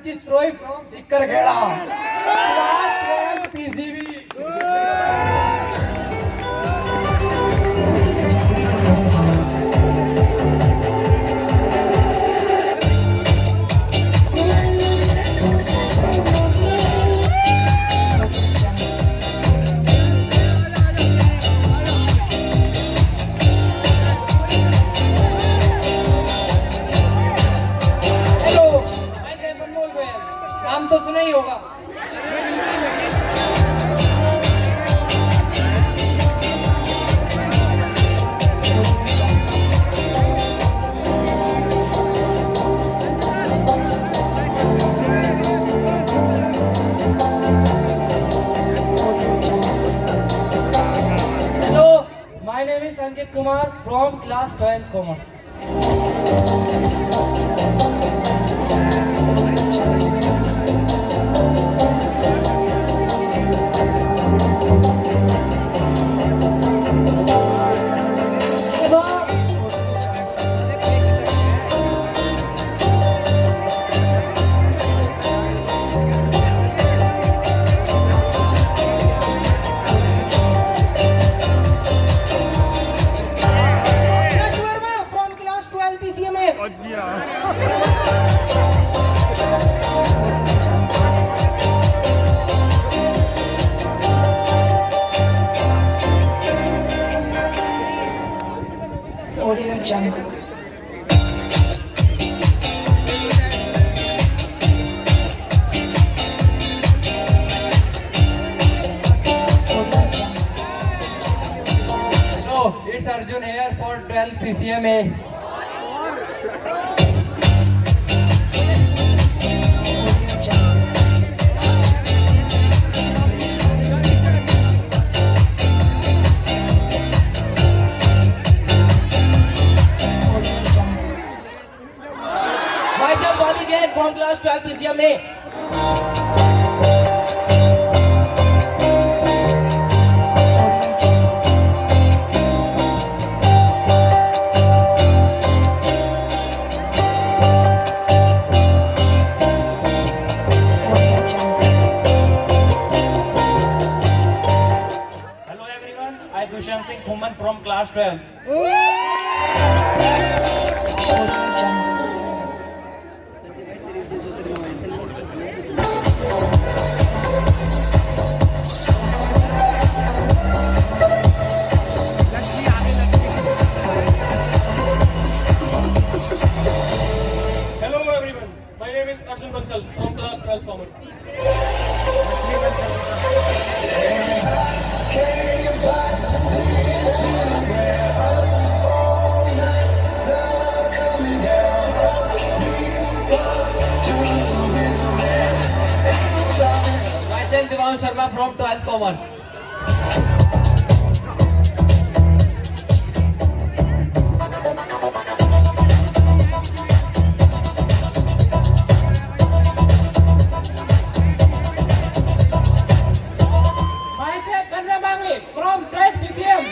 Francis Roy from Chikkarkheda. Class 12 PCB. Hello, मैं siphon बोल रहा हूँ। नाम तो सुना ही होगा। Hello, my name is Sanjit Kumar from class 12 Commerce. Yash Verma from class 12 PCMA. Audio Jungle. No, it's Arjun here for 12 PCMA. Myself Bobby Jain from class 12 PCMA. Hello everyone, I Dushan Singh Thuman from class 12. Hello everyone, my name is Arjun Bansal from class 12 Commerce. Myself Divan Sharma from 12th Commerce. Myself Kanra Mangli from 12th PCM.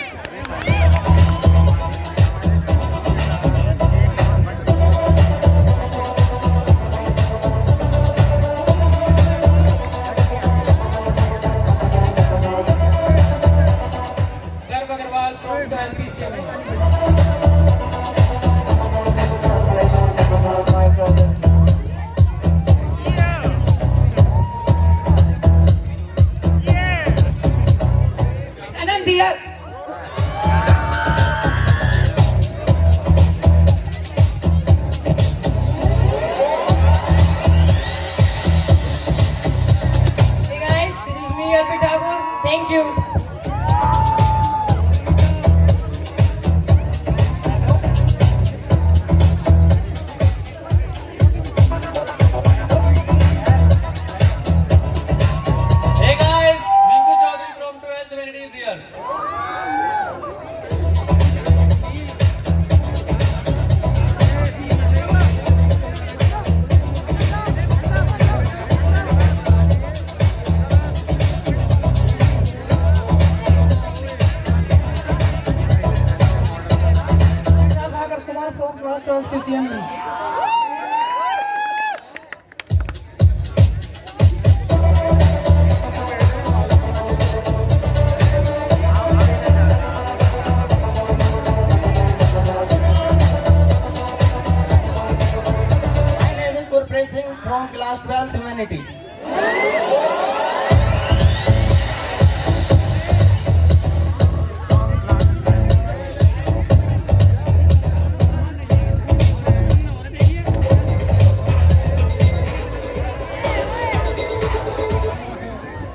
Jeffrey Singh from class 12th Humanity.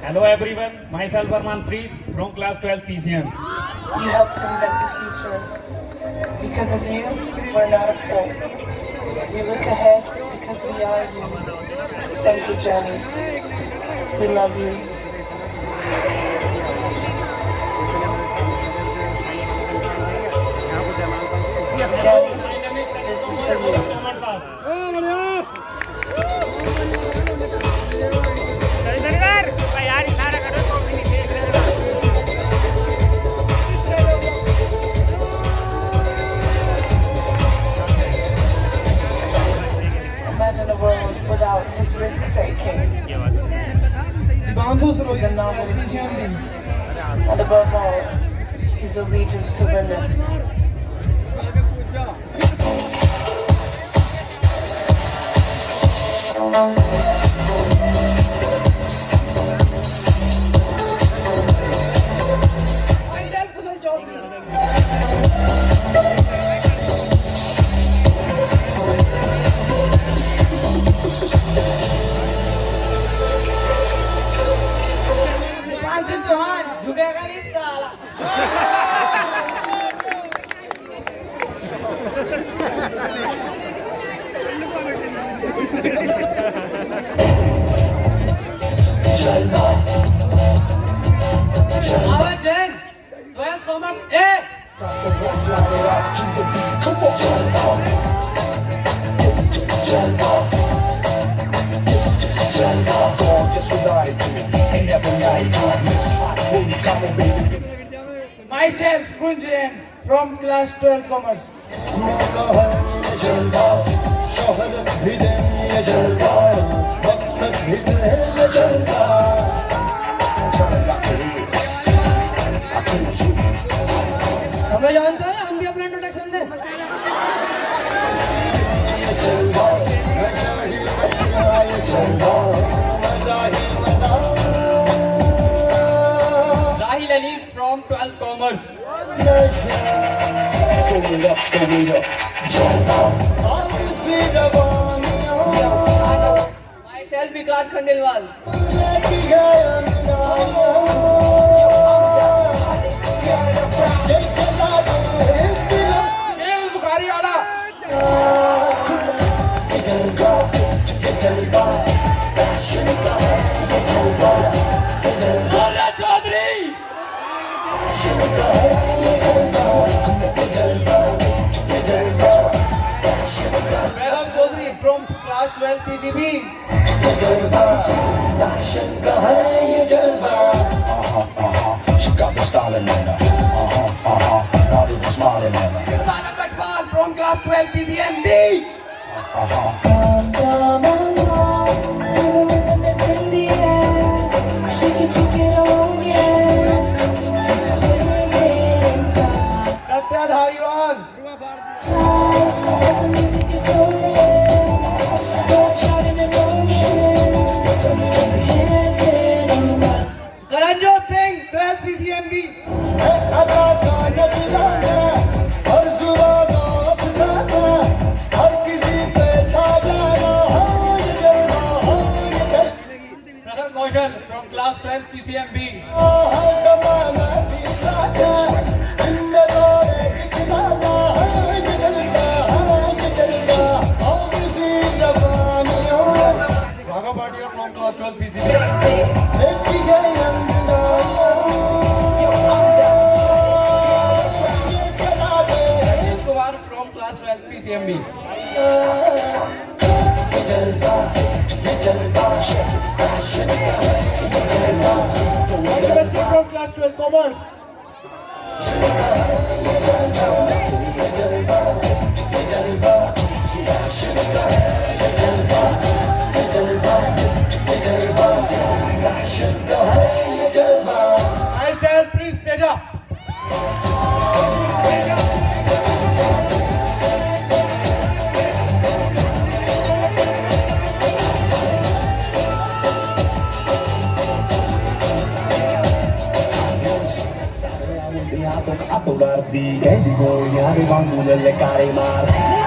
Hello everyone, myself Arman Preet from class 12 PCM. You helped invent the future. Because of you, we're not afraid. We look ahead because we are you. Thank you, Jenny. We love you. Jenny, this is for you. Imagine a world without his risk-taking. He's a novelty. And above all, his allegiance to women. Our 10, 12 commerce A. Myself, Gunjan, from class 12 commerce. हमें जानते हैं हम भी अपना introduction दें Rahil Ali from 12th Commerce. Myself Vikas Khandelwal. Bukhari वाला Chaudhary Mehul Chaudhary from class 12 PCB. She got the style in her. Now they smiling at her. Sana Katwal from class 12 PCMB. Satya Dhariwal Karanjot Singh 12th PCMB. Prakhar Kaushal from class 12 PCMB. Raga Bhatia from class 12 PCB. Rajesh Kumar from class 12 PCMB. From class 12 Commerce. Myself, Prince Teja. ਤੋਂ ਡਰਦੀ ਕਹਿੰਦੀ ਗੋਲੀਆਂ ਦੇ ਵਾਂਗੂ ਲਲਕਾਰੇ ਮਾਰ